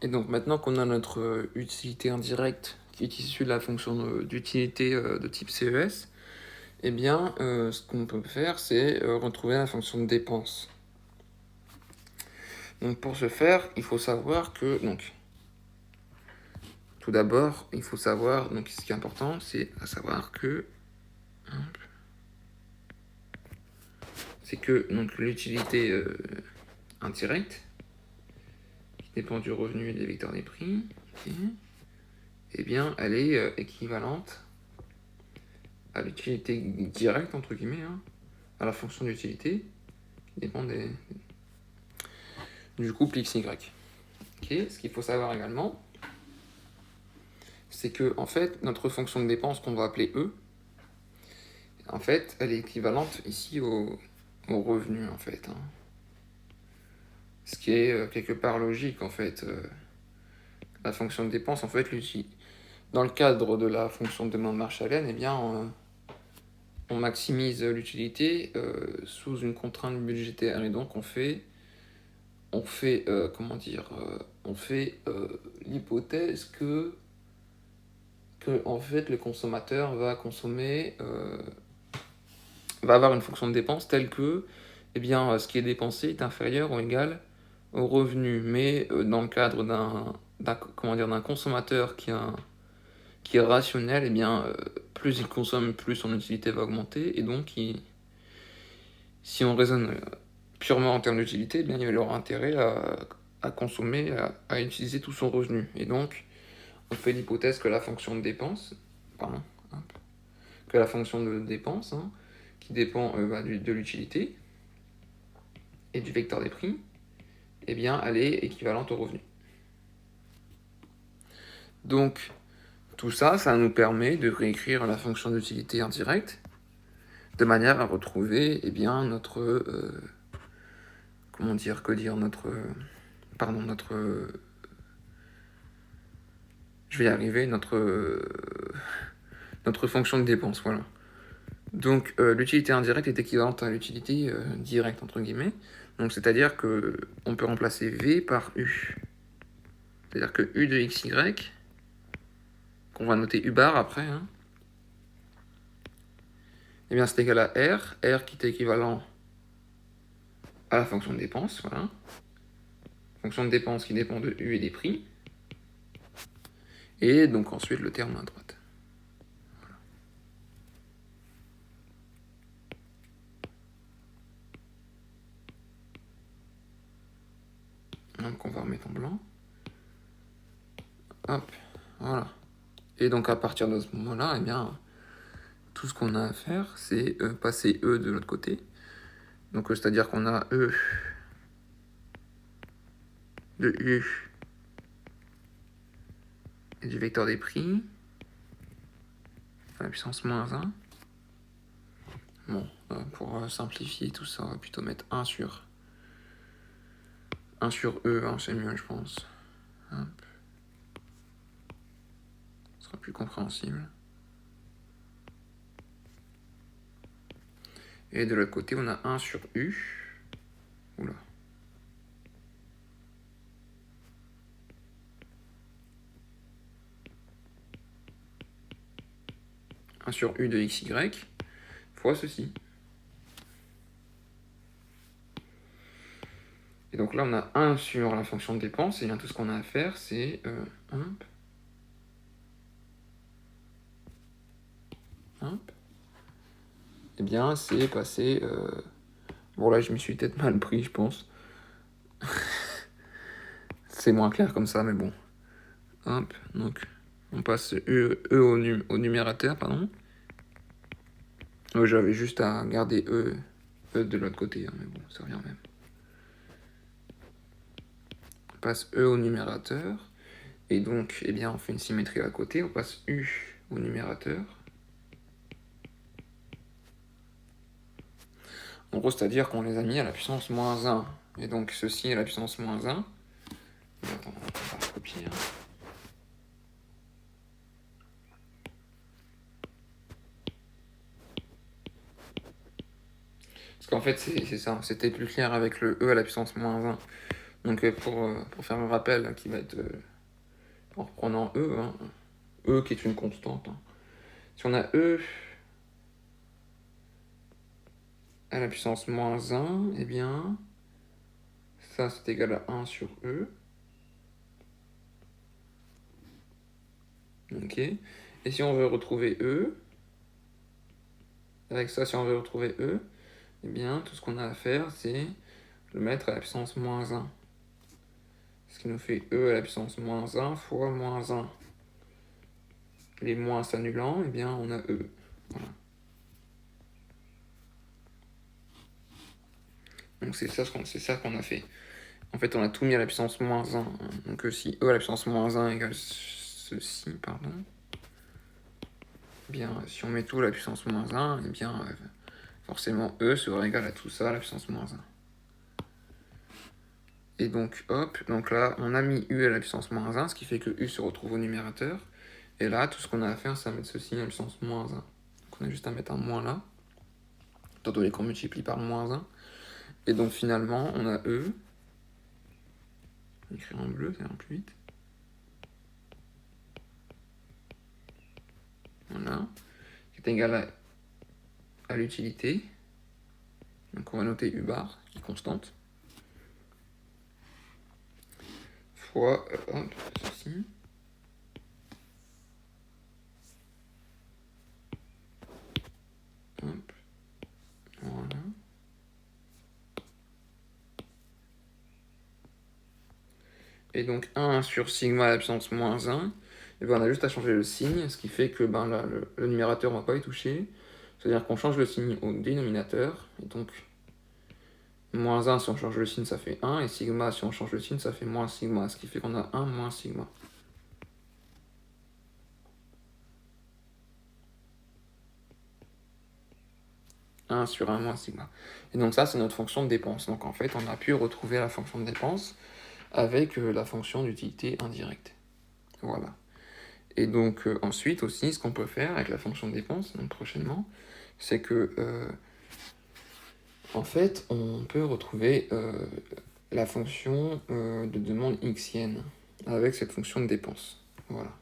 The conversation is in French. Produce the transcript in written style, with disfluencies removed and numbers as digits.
Et donc maintenant qu'on a notre utilité indirecte qui est issue de la fonction d'utilité de type CES, eh bien ce qu'on peut faire c'est retrouver la fonction de dépense. Donc pour ce faire, il faut savoir que, donc, tout d'abord, il faut savoir, donc ce qui est important, c'est à savoir que, donc l'utilité indirecte, qui dépend du revenu et des vecteurs des prix, okay, eh bien, elle est équivalente à l'utilité directe, entre guillemets, hein, à la fonction d'utilité, qui dépend du couple XY. Okay. Ce qu'il faut savoir également, c'est que, en fait, notre fonction de dépense qu'on va appeler E, en fait, elle est équivalente ici au revenu, en fait. Hein. Ce qui est quelque part logique, en fait. La fonction de dépense, en fait, dans le cadre de la fonction de demande Marshall-Allen, eh bien, on maximise l'utilité sous une contrainte budgétaire. Et donc, on fait l'hypothèse que en fait, le consommateur va consommer, va avoir une fonction de dépense telle que, eh bien, ce qui est dépensé est inférieur ou égal au revenu. Mais dans le cadre d'un consommateur qui est rationnel, eh bien, plus il consomme, plus son utilité va augmenter. Et donc, si on raisonne purement en termes d'utilité, eh bien, il aura intérêt à consommer, à utiliser tout son revenu. Et donc, on fait l'hypothèse que la fonction de dépense, hein, qui dépend de l'utilité et du vecteur des prix, eh bien, elle est équivalente au revenu. Donc, tout ça, ça nous permet de réécrire la fonction d'utilité indirecte de manière à retrouver, eh bien, notre fonction de dépense, voilà. Donc l'utilité indirecte est équivalente à l'utilité directe, entre guillemets. Donc c'est-à-dire que on peut remplacer V par U. C'est-à-dire que U de XY, qu'on va noter U bar après, hein, eh bien c'est égal à R qui est équivalent à la fonction de dépense, voilà. Fonction de dépense qui dépend de U et des prix. Et donc ensuite le terme à droite. Donc on va remettre en blanc. Hop, voilà. Et donc à partir de ce moment-là, eh bien, tout ce qu'on a à faire, c'est passer E de l'autre côté. Donc c'est-à-dire qu'on a E de U et du vecteur des prix à la puissance moins 1. Bon, pour simplifier tout ça, on va plutôt mettre 1 sur E, hein, c'est mieux je pense. Hop. Ce sera plus compréhensible. Et de l'autre côté, on a 1 sur U. Oula. Un sur U de XY fois ceci. Et donc là, on a 1 sur la fonction de dépense, et bien tout ce qu'on a à faire, c'est et bien, c'est passer... Bon, là, je m'y suis peut-être mal pris, je pense. C'est moins clair comme ça, mais bon. Hop, donc, on passe E au numérateur, pardon. J'avais juste à garder E de l'autre côté, hein, mais bon, ça revient même. On passe E au numérateur, et donc, eh bien, on fait une symétrie à côté, on passe U au numérateur. En gros, c'est-à-dire qu'on les a mis à la puissance moins 1. Et donc, ceci est la puissance moins 1. Attends, on va copier. Hein. Parce qu'en fait, c'est ça. C'était plus clair avec le E à la puissance moins 1. Donc pour faire un rappel qui va être en reprenant E, hein, E qui est une constante. Hein. Si on a E à la puissance moins 1, eh bien, ça c'est égal à 1 sur E. Ok. Et si on veut retrouver E, avec ça, si on veut retrouver E, eh bien, tout ce qu'on a à faire, c'est le mettre à la puissance moins 1. Ce qui nous fait E à la puissance moins 1 fois moins 1. Les moins s'annulant, eh bien, on a E. Voilà. Donc c'est ça qu'on a fait. En fait, on a tout mis à la puissance moins 1. Donc si E à la puissance moins 1 égale ceci, pardon, eh bien, si on met tout à la puissance moins 1, eh bien, forcément, E sera égal à tout ça à la puissance moins 1. Et donc, hop, donc là, on a mis U à la puissance moins 1, ce qui fait que U se retrouve au numérateur. Et là, tout ce qu'on a à faire, c'est à mettre ceci à la puissance moins 1. Donc on a juste à mettre un moins là, étant donné qu'on multiplie par moins 1. Et donc finalement, on a E, écrit en bleu, ça ira plus vite. Voilà, qui est égal à l'utilité. Donc on va noter U bar, qui est constante. Fois, hop, ceci. Hop, voilà. Et donc 1 sur sigma à la puissance moins 1, et ben on a juste à changer le signe, ce qui fait que ben là, le numérateur ne va pas y toucher. C'est-à-dire qu'on change le signe au dénominateur, et donc moins 1 si on change le signe ça fait 1, et sigma si on change le signe ça fait moins sigma, ce qui fait qu'on a 1 moins sigma. Sur 1 moins sigma. Et donc ça c'est notre fonction de dépense. Donc en fait on a pu retrouver la fonction de dépense avec la fonction d'utilité indirecte. Voilà. Et donc ensuite aussi, ce qu'on peut faire avec la fonction de dépense, donc prochainement, c'est que en fait, on peut retrouver la fonction de demande xienne avec cette fonction de dépense. Voilà.